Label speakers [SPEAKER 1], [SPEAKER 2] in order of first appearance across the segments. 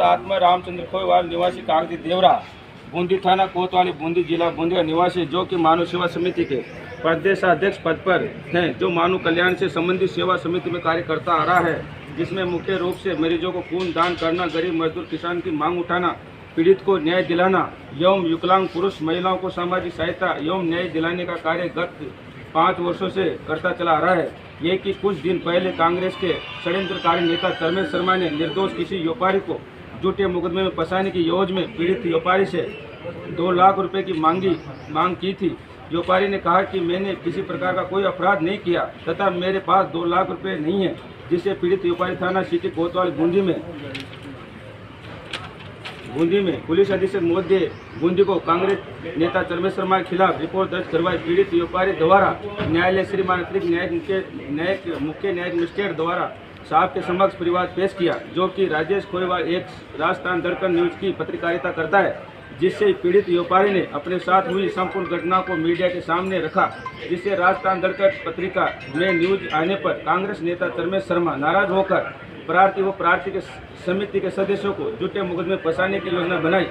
[SPEAKER 1] आत्मा रामचंद्र खोईवाल निवासी कागजी देवरा बूंदी थाना कोतवाली बूंदी जिला बूंदी का निवासी जो कि मानव सेवा समिति के प्रदेशाध्यक्ष पद पर हैं, जो मानव कल्याण से संबंधित सेवा समिति में कार्य करता आ रहा है, जिसमें मुख्य रूप से मरीजों को खून दान करना, गरीब मजदूर किसान की मांग उठाना, पीड़ित को न्याय दिलाना एवं विकलांग पुरुष महिलाओं को सामाजिक सहायता एवं न्याय दिलाने का कार्य गत 5 वर्षों से करता चला आ रहा है। ये कि कुछ दिन पहले कांग्रेस के षड्यंत्रकारी नेता धर्मेश शर्मा ने निर्दोष किसी व्यापारी को झूठे मुकदमे में फंसाने की योजना में पीड़ित व्यापारी से 2 लाख रुपए की मांग की थी। व्यापारी ने कहा कि मैंने किसी प्रकार का कोई अपराध नहीं किया तथा मेरे पास 2 लाख रुपए नहीं है, जिससे पीड़ित व्यापारी थाना सिटी कोतवाल बूंदी में पुलिस अधीक्षक महोदय बूंदी को कांग्रेस नेता धर्मेश शर्मा के खिलाफ रिपोर्ट दर्ज करवाई। पीड़ित व्यापारी द्वारा न्यायालय श्रीमान अतिरिक्त मुख्य न्यायिक मजिस्ट्रेट द्वारा साहब के समक्ष परिवाद पेश किया, जो कि राजेश खोईवाल एक राजस्थान दर्पण न्यूज की पत्रकारिता करता है, जिससे पीड़ित व्यापारी ने अपने साथ हुई संपूर्ण घटना को मीडिया के सामने रखा, जिससे राजस्थान दर्पण पत्रिका में न्यूज आने पर कांग्रेस नेता धर्मेश शर्मा नाराज होकर प्रार्थी व प्रार्थी के समिति के सदस्यों को झूठे मुकदमे फंसाने की योजना बनाई।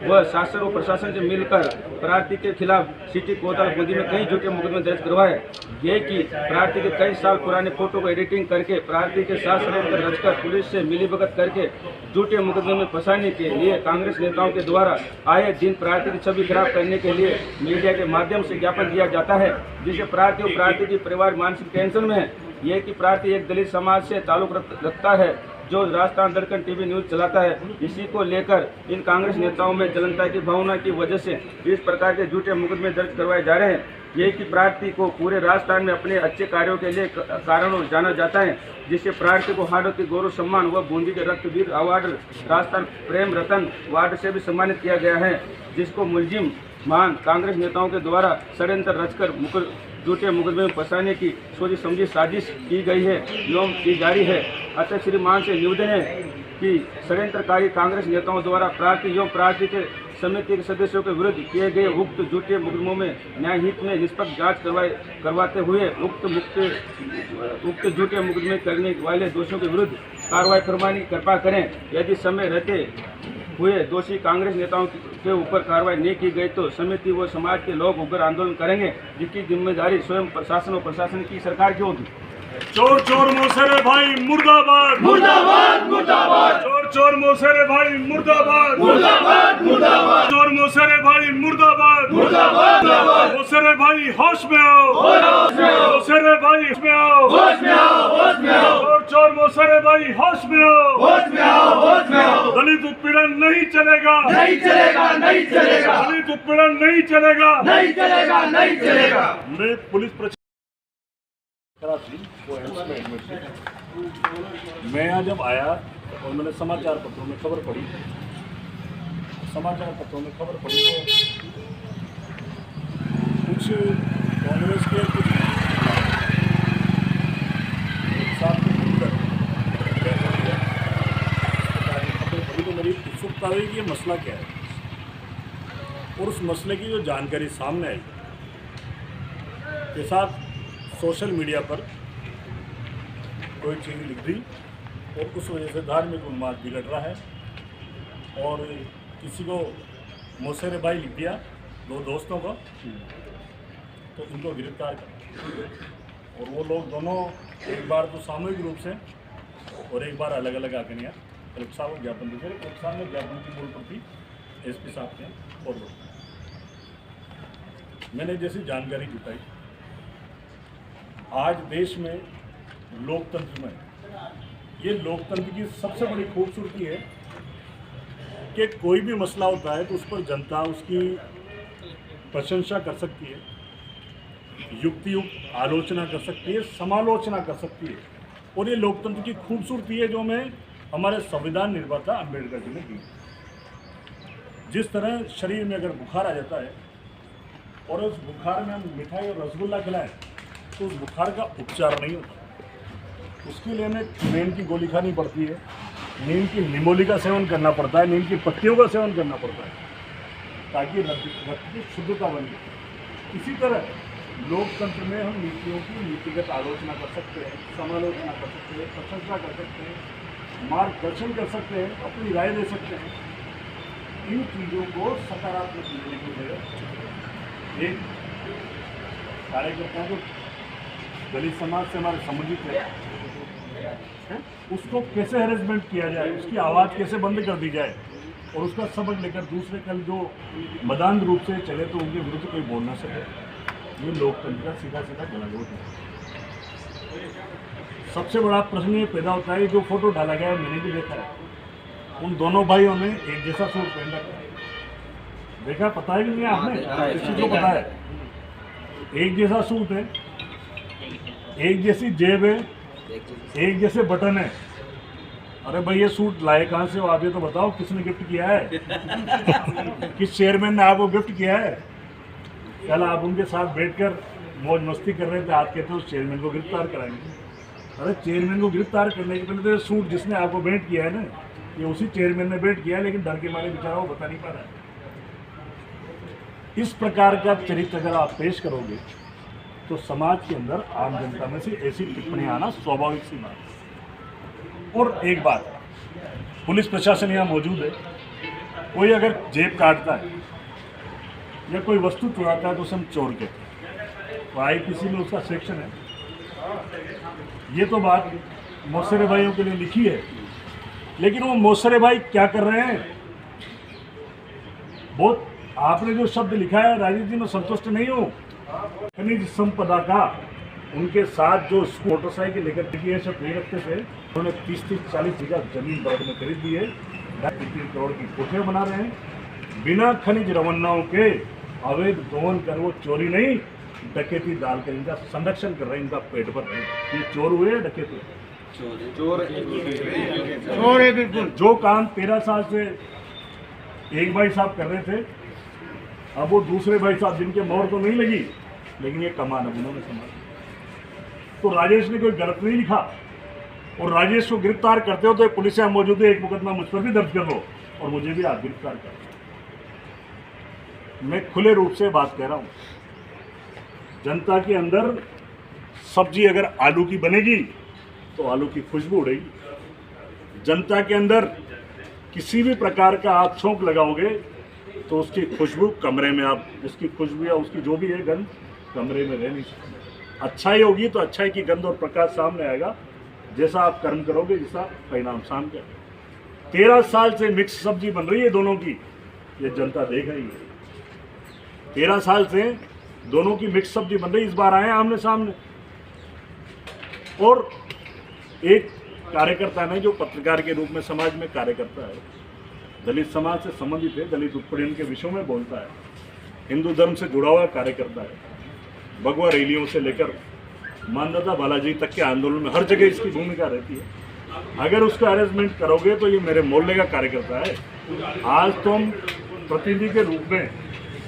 [SPEAKER 1] वह शासन व प्रशासन से मिलकर प्रार्थी के खिलाफ सिटी कोतवाल बूंदी में कई झूठे मुकदमे दर्ज करवाए। यह कि प्रार्थी के कई साल पुराने फोटो को एडिटिंग करके प्रार्थी के साथ षड्यंत्र रचकर पुलिस से मिलीभगत करके झूठे मुकदमे में फंसाने के लिए कांग्रेस नेताओं के द्वारा आए दिन प्रार्थी की छवि खराब करने के लिए मीडिया के माध्यम से ज्ञापन दिया जाता है, जिससे प्रार्थी और प्रार्थी की परिवार मानसिक टेंशन में है। यह कि प्रार्थी एक दलित समाज से ताल्लुक रखता है, जो राजस्थान दर्पण टीवी न्यूज चलाता है। इसी को लेकर इन कांग्रेस नेताओं में जलनता की भावना की वजह से इस प्रकार के झूठे मुकदमे दर्ज करवाए जा रहे हैं। यह कि प्रार्थी को पूरे राजस्थान में अपने अच्छे कार्यों के लिए कारणों जाना जाता है, जिससे प्रार्थी को हाड़ौती गौरव सम्मान व बूंदी के रक्तवीर अवार्ड राजस्थान प्रेम रतन अवार्ड से भी सम्मानित किया गया है, जिसको मुलजिम मान कांग्रेस नेताओं के द्वारा षड्यंत्र रचकर झूठे मुकदमे में फंसाने की सोची समझी साजिश की गई है एवं की जारी है। अतः श्री मान से निवेदन है कि षड्यंत्रकारी कांग्रेस नेताओं द्वारा प्रार्थी एवं प्रार्थी के समिति के सदस्यों के विरुद्ध किए गए उक्त झूठे मुकदमों में न्यायहित में निष्पक्ष जांच करवाते हुए उक्त झूठे मुकदमे करने वाले दोषियों के विरुद्ध कार्रवाई फरमानी कृपा करें। यदि समय रहते हुए दोषी कांग्रेस नेताओं के ऊपर कार्रवाई नहीं की गई तो समिति व समाज के लोग उग्र आंदोलन करेंगे, जिसकी जिम्मेदारी स्वयं प्रशासन और प्रशासन की सरकार की होगी।
[SPEAKER 2] चोर चोर मोसेरे भाई मुर्दाबाद मुर्दाबाद मुर्दाबाद। चोर चोर मोसेरे भाई मुर्दाबाद मुर्दाबाद मुर्दाबाद। चोर मोसेरे भाई मुर्दाबाद मुर्दाबाद मुर्दाबाद। मोसेरे भाई होश में आओ, मोसेरे भाई होश में आओ, होश में आओ, होश में आओ। चोर चोर मोसेरे भाई होश में आओ, होश में आओ, होश में आओ। दलित उत्पीड़न नहीं चलेगा, नहीं चलेगा, नहीं चलेगा। दलित उत्पीड़न नहीं चलेगा, नहीं चलेगा, नहीं चलेगा। मैं पुलिस मैं यहाँ जब आया और मैंने समाचार पत्रों में खबर पढ़ी तो कुछ कांग्रेस के कुछ तो मेरी उत्सुकता हुई कि ये मसला क्या है, और उस मसले की जो जानकारी सामने आई के साथ सोशल मीडिया पर कोई चीज़ लिख दी और उस वजह से धार्मिक उन्माद बिगड़ रहा है, और किसी को मोसेरे भाई लिख दिया 2 दोस्तों को, तो उनको गिरफ्तार कर। और वो लोग दोनों एक बार तो सामूहिक रूप से और एक बार अलग अलग आकर यहाँ कलेक्टर साहब को ज्ञापन देते। कलेक्टर साहब ने ज्ञापन की मूल प्रति SP साहब के और मैंने जैसी जानकारी जुटाई, आज देश में लोकतंत्र में ये लोकतंत्र की सबसे बड़ी खूबसूरती है कि कोई भी मसला होता है तो उस पर जनता उसकी प्रशंसा कर सकती है, युक्तियुक्त आलोचना कर सकती है, समालोचना कर सकती है, और ये लोकतंत्र की खूबसूरती है जो हमें हमारे संविधान निर्माता अम्बेडकर जी ने दी। जिस तरह शरीर में अगर बुखार आ जाता है और उस बुखार में हम मिठाई और रसगुल्ला खिलाएं तो उस बुखार का उपचार नहीं होता, उसके लिए हमें नीम की गोली खानी पड़ती है, नीम की निमोली का सेवन करना पड़ता है, नीम की पत्तियों का सेवन करना पड़ता है ताकि रक्त की शुद्धता बने। इसी तरह लोकतंत्र में हम नीतियों की नीतिगत आलोचना कर सकते हैं, समालोचना कर सकते हैं, प्रशंसा कर सकते हैं, मार्गदर्शन कर सकते हैं, अपनी राय दे सकते हैं। इन चीज़ों को सकारात्मक लेने की बजाय एक कार्यकर्ता जो दलित समाज से हमारे संबंधित है, उसको कैसे हैरेसमेंट किया जाए, उसकी आवाज़ कैसे बंद कर दी जाए और उसका सबक लेकर दूसरे कल जो मदान रूप से चले तो उनके विरुद्ध कोई बोल ना सके। ये लोकतंत्र का सीधा सीधा गलत है। सबसे बड़ा प्रश्न ये पैदा होता है, जो फोटो डाला गया है मैंने भी देखा है, उन दोनों भाइयों ने एक जैसा सूट पहन रखा है। देखा, पता है कि नहीं आपने? किसी को पता है? एक जैसा सूट है, एक जैसी जेब है, एक जैसे बटन है। अरे भाई ये सूट लाए कहाँ से हो आप? ये तो बताओ किसने गिफ्ट किया है? किस चेयरमैन ने आपको गिफ्ट किया है? कल आप उनके साथ बैठकर मौज मस्ती कर रहे थे, आप कहते हो उस चेयरमैन को गिरफ्तार कराएंगे। अरे चेयरमैन को गिरफ्तार करने के पहले तो ये सूट जिसने आपको भेंट किया है ना, ये उसी चेयरमैन ने भेंट किया है, लेकिन डर के मारे बेचारा वो बता नहीं पा रहा है। इस प्रकार का चरित्र अगर आप पेश करोगे तो समाज के अंदर आम जनता में से ऐसी टिप्पणियां आना स्वाभाविक सी बात है। और एक बात, पुलिस प्रशासन यहाँ मौजूद है, कोई अगर जेब काटता है या कोई वस्तु चुराता है तो उसे हम चोर कहते हैं। तो IPC में उसका सेक्शन है। ये तो बात मौसरे भाइयों के लिए लिखी है, लेकिन वो मौसरे भाई क्या कर रहे हैं? बहुत आपने जो शब्द लिखा है राजीव जी, मैं संतुष्ट नहीं हूँ। खनिज संपदा का उनके साथ जो मोटरसाइकिल लेकर ये सब नहीं रखते थे, उन्होंने 30-40 बीघा जमीन बर्ड में खरीद दी है, 3 करोड़ की कोठियाँ बना रहे हैं। बिना खनिज रवन्नाओं के अवैध दोहन कर वो चोरी नहीं डकैती डालकर इनका संरक्षण कर रहे हैं, इनका पेट भर रहे हैं। ये चोर हुए या डकैती? चोर है बिल्कुल। जो काम 13 साल से एक भाई साहब कर रहे थे, अब वो दूसरे भाई साहब जिनके मोहर तो नहीं लगी, लेकिन ये कमान अब उन्होंने संभाला। तो राजेश ने कोई गलत नहीं लिखा, और राजेश को गिरफ्तार करते हो तो पुलिस यहाँ मौजूद है, एक मुकदमा मुझ पर भी दर्ज कर लो और मुझे भी आप गिरफ्तार कर। मैं खुले रूप से बात कह रहा हूँ, जनता के अंदर सब्जी अगर आलू की बनेगी तो आलू की खुशबू उड़ेगी। जनता के अंदर किसी भी प्रकार का आप छौंक लगाओगे तो उसकी खुशबू कमरे में, आप उसकी खुशबू या उसकी जो भी है गंध कमरे में रह नहीं सकती। अच्छाई होगी तो अच्छाई की गंध और प्रकाश सामने आएगा। जैसा आप कर्म करोगे जैसा परिणाम सामने आएगा। 13 साल से मिक्स सब्जी बन रही है दोनों की, ये जनता देख रही है। 13 साल से दोनों की मिक्स सब्जी बन रही, इस बार आए आमने सामने। और एक कार्यकर्ता ने जो पत्रकार के रूप में समाज में कार्य करता है, दलित समाज से संबंधित है, दलित उत्पीड़न के विषयों में बोलता है, हिंदू धर्म से जुड़ा हुआ कार्य करता है, भगवा रैलियों से लेकर मानदाता बालाजी तक के आंदोलन में हर जगह इसकी भूमिका रहती है। अगर उसका अरेंजमेंट करोगे तो ये मेरे मोहल्ले का कार्यकर्ता है। आज तो हम प्रतिनिधि के रूप में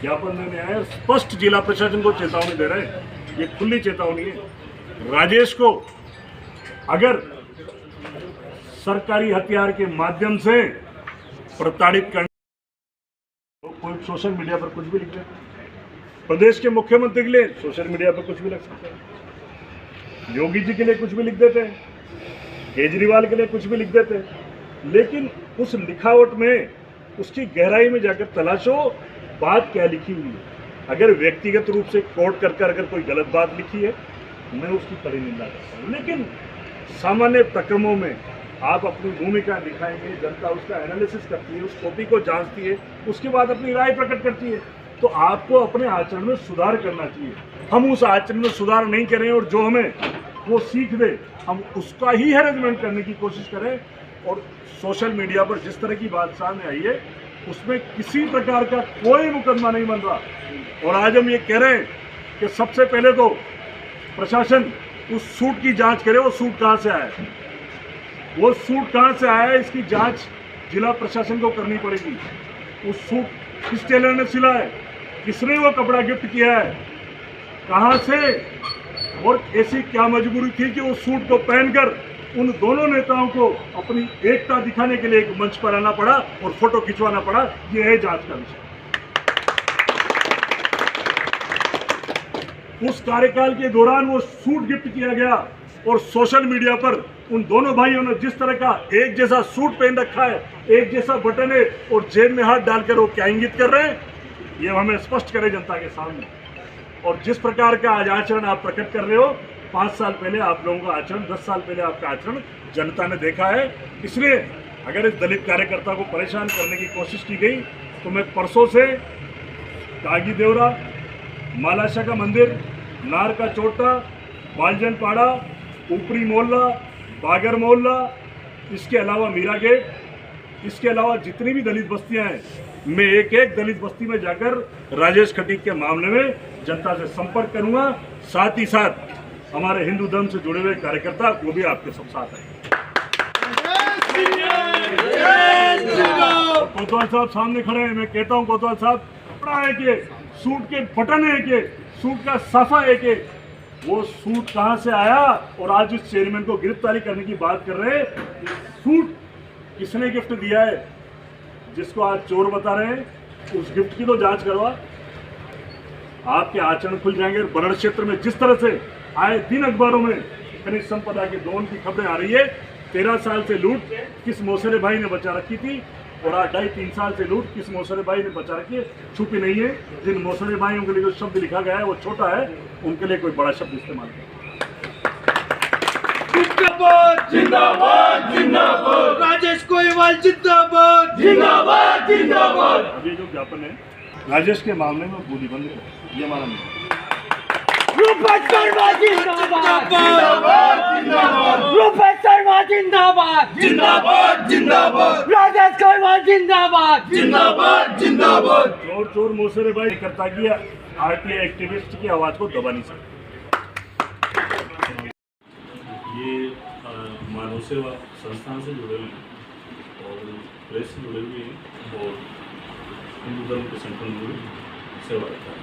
[SPEAKER 2] ज्ञापन देने आए, स्पष्ट जिला प्रशासन को चेतावनी दे रहे हैं, ये खुली चेतावनी है। राजेश को अगर सरकारी हथियार के माध्यम से प्रताड़ित करने, तो कोई सोशल मीडिया पर कुछ भी लिख देते, प्रदेश के मुख्यमंत्री के लिए सोशल मीडिया पर कुछ भी लिख सकते हैं, योगी जी के लिए कुछ भी लिख देते हैं, केजरीवाल के लिए कुछ भी लिख देते हैं। लेकिन उस लिखावट में, उसकी गहराई में जाकर तलाशो बात क्या लिखी हुई है। अगर व्यक्तिगत रूप से कोट कर अगर कोई गलत बात लिखी है, मैं उसकी कड़ी निंदा करता हूँ। लेकिन सामान्य तकमों में आप अपनी भूमिका दिखाएंगे, जनता उसका एनालिसिस करती है, उस कॉपी को जांचती है, उसके बाद अपनी राय प्रकट करती है। तो आपको अपने आचरण में सुधार करना चाहिए। हम उस आचरण में सुधार नहीं करें और जो हमें वो सीख दे, हम उसका ही हैरेसमेंट करने की कोशिश करें। और सोशल मीडिया पर जिस तरह की बात सामने आई है, उसमें किसी प्रकार का कोई मुकदमा नहीं बन रहा। और आज हम ये कह रहे हैं कि सबसे पहले तो प्रशासन उस सूट की जांच करे, वो सूट कहाँ से आया है, वो सूट कहाँ से आया है, इसकी जांच जिला प्रशासन को करनी पड़ेगी। उस सूट किस टेलर ने सिला है, किसने वो कपड़ा गिफ्ट किया है, कहाँ से, और ऐसी क्या मजबूरी थी कि उस सूट को पहनकर उन दोनों नेताओं को अपनी एकता दिखाने के लिए एक मंच पर आना पड़ा और फोटो खिंचवाना पड़ा। ये है जांच का विषय। उस कार्यकाल के दौरान वो सूट गिफ्ट किया गया और सोशल मीडिया पर उन दोनों भाइयों ने जिस तरह का एक जैसा सूट पहन रखा है, एक जैसा बटन है और जेब में हाथ डालकर वो क्या इंगित कर रहे हैं, ये हमें स्पष्ट करें जनता के सामने। और जिस प्रकार का आज आचरण आप प्रकट कर रहे हो, 5 साल पहले आप लोगों का आचरण, 10 साल पहले आपका आचरण जनता ने देखा है। इसलिए अगर इस दलित कार्यकर्ता को परेशान करने की कोशिश की गई तो मैं परसों से कागी देवरा, मालाशा का मंदिर, नार का चोटा, बालजन पाड़ा, ऊपरी मोहल्ला, बागर मोहल्ला, इसके अलावा मीरा गेट, इसके अलावा जितनी भी दलित बस्तियां हैं, मैं एक एक दलित बस्ती में जाकर राजेश खटीक के मामले में जनता से संपर्क करूंगा। साथ ही साथ हमारे हिंदू धर्म से जुड़े हुए कार्यकर्ता वो भी आपके सब साथ हैं। कोतवाल साहब सामने खड़े हैं, मैं कहता हूं कोतवाल साहब, कपड़ा है कि सूट के बटन है कि सूट का साफा है कि वो सूट कहां से आया और आज इस चेयरमैन को गिरफ्तारी करने की बात कर रहे हैं। सूट किसने गिफ्ट दिया है, जिसको आज चोर बता रहे हैं, उस गिफ्ट की तो जांच करवा। आपके आचरण खुल जाएंगे। बरड़ क्षेत्र में जिस तरह से आए दिन अखबारों में खनिज संपदा के दोहन की खबरें आ रही है, 13 साल से लूट किस मौसरे भाई ने बचा रखी थी और आज 2.5-3 साल से लूट किस मौसरे भाई ने बचा रखी है, छुपी नहीं है। जिन मौसरे भाइयों के लिए जो शब्द लिखा गया है वो छोटा है, उनके लिए कोई बड़ा शब्द इस्तेमाल करें।
[SPEAKER 3] जिंदाबाद जिंदाबाद जिंदाबाद, राजेश गोयवाल जिंदाबाद जिंदाबाद जिंदाबाद।
[SPEAKER 2] अब ये जो ज्ञापन है राजेश के मामले में गोली बंद है, ये हमारा नहीं।
[SPEAKER 3] रूपेश शर्मा जिंदाबाद जिंदाबाद जिंदाबाद, रूपेश शर्मा जिंदाबाद जिंदाबाद जिंदाबाद, राजेश गोयवाल जिंदाबाद जिंदाबाद जिंदाबाद।
[SPEAKER 2] चोर चोर मौसरे भाई करता की आरटीआई एक्टिविस्ट की आवाज को दबा नहीं सकते।
[SPEAKER 4] ये मानव सेवा संस्थान से जुड़े हुए हैं और प्रेस से जुड़े हुए हैं और हिंदू धर्म के संगठन जुड़े सेवा करता है।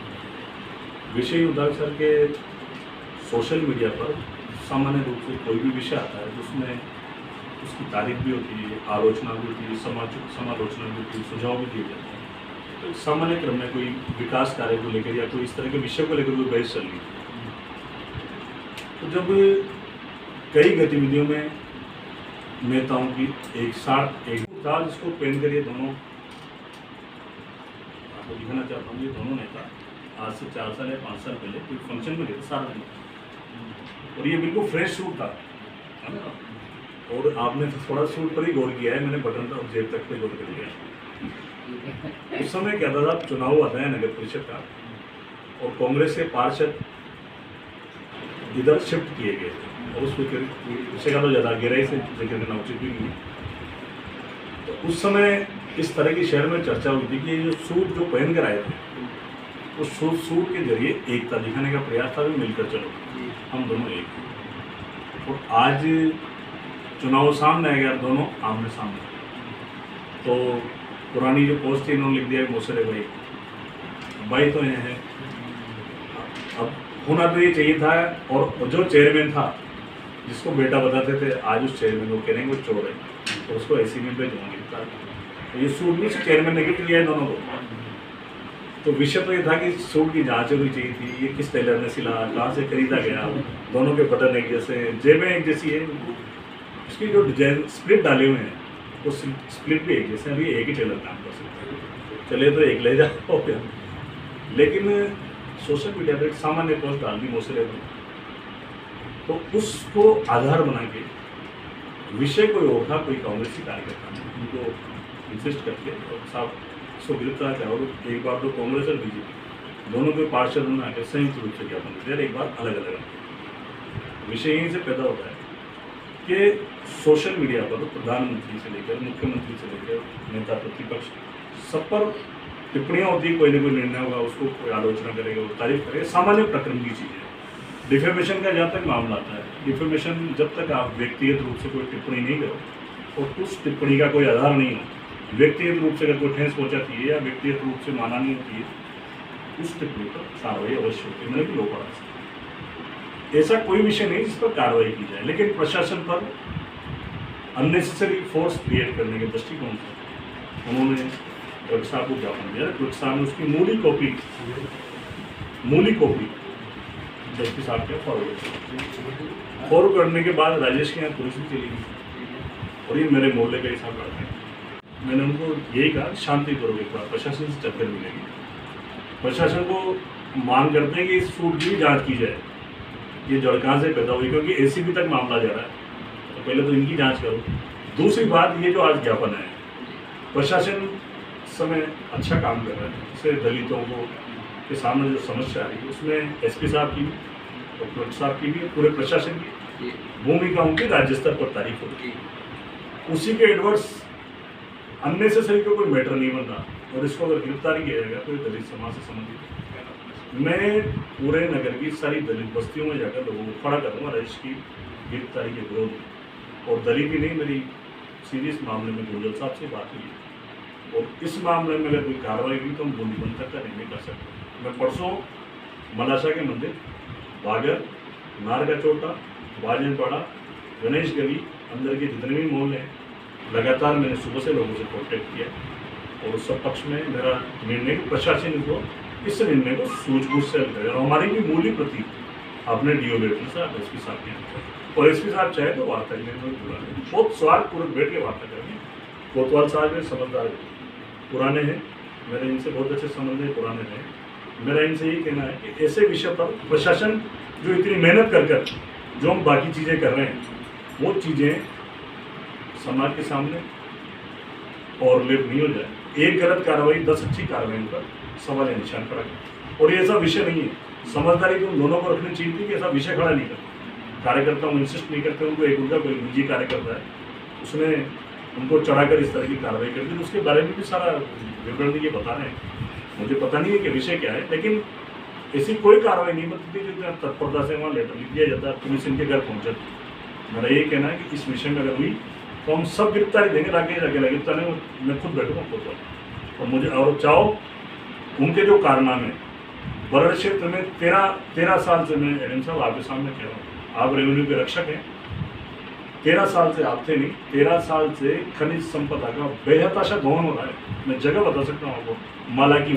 [SPEAKER 4] विषय उद्धार सर के सोशल मीडिया पर सामान्य रूप से कोई भी विषय आता है जिसमें उसकी तारीफ भी होती है, आलोचना भी होती है, समालोचना भी होती है, सुझाव भी दिए जाते हैं। तो सामान्य क्रम में कोई विकास कार्य को लेकर या कोई इस तरह के विषय को लेकर कोई बहस चल रही थी, तो जब कई गतिविधियों में नेताओं की एक साथ एक था जिसको पहन कर ये दोनों, आपको दिखाना चाहता हूँ, ये दोनों नेता आज से 4 साल या 5 साल पहले कोई फंक्शन में गए थे सार्वजनिक, और ये बिल्कुल फ्रेश सूट था, है ना। और आपने थोड़ा सूट पर ही गौर किया है, मैंने बटन तक जेब तक पे गौर कर लिया। उस समय क्या था, चुनाव हुआ था नगर परिषद का और कांग्रेस के पार्षद इधर शिफ्ट किए गए थे और उस विषय का तो ज़्यादा गहराई से जिक्र करना उचित भी नहीं। तो उस समय इस तरह की शहर में चर्चा हुई थी कि ये जो सूट जो पहन कर आए थे, उस सूट के जरिए एकता दिखाने का प्रयास था, भी मिलकर चलो हम दोनों एक। और आज चुनाव सामने आ गया, दोनों आमने सामने। तो पुरानी जो पोस्ट थी इन्होंने लिख दिया मौसरे भाई तो ये हैं। अब होना तो ये चाहिए था, और जो चेयरमैन था जिसको बेटा बताते थे, आज उस चेयरमैन को कह रहे हैं वो चोर है, तो उसको ऐसी में भेजूंगा। तो ये सूट भी चेयरमैन ने गिफ्ट किया है दोनों को। तो विषय तो ये था कि सूट की जांच होनी चाहिए थी, ये किस टेलर ने सिला, कहाँ से खरीदा गया, दोनों के बटन एक जैसे, जेबें एक जैसी है, उसकी जो डिजाइन स्प्लिट डाले हुए हैं वो स्प्लिट भी एक जैसे, अभी एक ही टेलर काम कर सकते हैं, चले तो एक ले जाओ हो गया। लेकिन सोशल मीडिया पर एक सामान्य पोस्ट डाल दी मौसरे में, तो उसको आधार बना के विषय कोई और था, कोई कांग्रेसी कार्यकर्ता ने उनको इंसिस्ट करके और साहब उसको गिरफ्तार किया। और एक बार तो कांग्रेस और बीजेपी दोनों के पार्षद ने आकर संयुक्त रूप से ज्ञापन दिया, एक बार अलग अलग। विषय यहीं से पैदा होता है कि सोशल मीडिया पर प्रधानमंत्री से लेकर मुख्यमंत्री से लेकर नेता प्रतिपक्ष सब पर टिप्पणियाँ होती है, कोई ना कोई निर्णय होगा, उसको कोई आलोचना करेगा, वो तारीफ करेगा, सामान्य प्रक्रम की चीज़ है। डिफेमेशन का जहाँ तक मामला आता है, डिफेमेशन जब तक आप व्यक्तिगत रूप से कोई टिप्पणी नहीं करो और उस टिप्पणी का कोई आधार नहीं हो, व्यक्तिगत रूप से अगर कोई ठेस पहुँचाती है या व्यक्तिगत रूप से माना नहीं होती है, उस टिप्पणी पर कार्रवाई अवश्य होती है, मतलब कि लोग। ऐसा कोई विषय नहीं जिस पर कार्रवाई की जाए, लेकिन प्रशासन पर अननेसेसरी फोर्स क्रिएट करने के दृष्टिकोण से उन्होंने क्लर्क साहब को ज्ञापन दिया। क्लर्क साहब ने उसकी मूली कॉपी एसपी साहब के फॉरवर्ड करने के बाद राजेश के यहाँ पुलिस भी चली गई और ये मेरे मोहल्ले का ही साहब लड़का है। मैंने उनको यही कहा शांति करो, एक बार प्रशासन से टक्कर मिलेगी। प्रशासन को मांग करते हैं कि इस फूड की जांच की जाए, ये जड़ कहाँ से पैदा हुई, क्योंकि एसीबी तक मामला जा रहा है, तो पहले तो इनकी जांच करो। दूसरी बात, ये जो आज ज्ञापन है, प्रशासन समय अच्छा काम कर रहा है, इससे दलितों को के सामने जो समस्या आ रही है उसमें एसपी साहब की भी और कलेक्टर साहब की भी, पूरे प्रशासन की भूमिका उनकी राज्य स्तर पर तारीफ होगी। उसी के एडवर्स अननेसेसरी का कोई मैटर नहीं बन रहा, और इसको अगर गिरफ्तारी किया जाएगा तो ये दलित समाज से संबंधित। मैं पूरे नगर की सारी दलित बस्तियों में जाकर लोगों को खड़ा करूँगा राजेश की गिरफ्तारी के विरोध में, और दलित ही नहीं, मेरी सीरियस मामले में गुंजल साहब से बात हुई है, और इस मामले में अगर कोई कार्रवाई हुई तो हम बूंदीबंद तक का निर्णय कर सकते हैं। मैं परसों मलाशा के मंदिर, बागर, नार का चोटा, बाजनपाड़ा, गणेश गली अंदर के जितने भी मोहल्ले हैं, लगातार मैंने सुबह से लोगों से कॉन्टेक्ट किया, और उस सब पक्ष में मेरा निर्णय प्रशासन को इस निर्णय को सूझबूझ से हल करेगा। और हमारी भी मूली प्रति अपने डीओ लेटर साहब एसपी साहब के, और एसपी साहब चाहे तो वार्ता के लिए बुला लें, बहुत स्वार्थपूर्वक बैठ के वार्ता करेंगे। कोतवाल साहब में समझदार पुराने हैं, मेरे इनसे बहुत अच्छे संबंध है, पुराने हैं। मेरा इनसे यही कहना है कि ऐसे विषय पर प्रशासन जो इतनी मेहनत कर जो हम बाकी चीज़ें कर रहे हैं, वो चीज़ें समाज के सामने और लेप नहीं हो जाए। एक गलत कार्रवाई 10 अच्छी कार्रवाई पर सवाल या निशान खड़ा कर, और ये ऐसा विषय नहीं है, समझदारी तो दोनों को रखनी चाहिए थी कि ऐसा विषय खड़ा नहीं करता। कार्यकर्ताओं इंसिस्ट नहीं करते, उनको एक उनका कोई निजी कार्यकर्ता है, उसने उनको चढ़ाकर इस तरह की कार्रवाई कर दी, तो उसके बारे में भी सारा विवरण ये बता रहे हैं। मुझे पता नहीं है कि विषय क्या है, लेकिन ऐसी कोई कार्रवाई नहीं बनती थी जितना तत्परता से वहाँ लेटर लिख दिया जाता, पुलिस इनके घर पहुँचती। मेरा ये कहना है कि इस विषय में अगर हुई तो हम सब गिरफ्तारी देंगे, अकेला गिरफ्तार नहीं, मैं खुद बैठूँगा कोतवाल। और मुझे और चाहो उनके जो कारनामे बरड़ क्षेत्र में 13 साल से, मैं एडम साहब आपके सामने कह रहा हूँ, आप रेवेन्यू के रक्षक हैं, 13 साल से आप थे नहीं, 13 साल से खनिज संपदा का बेहताशा दोहन हो रहा है। मैं जगह बता सकता हूँ आपको, माला की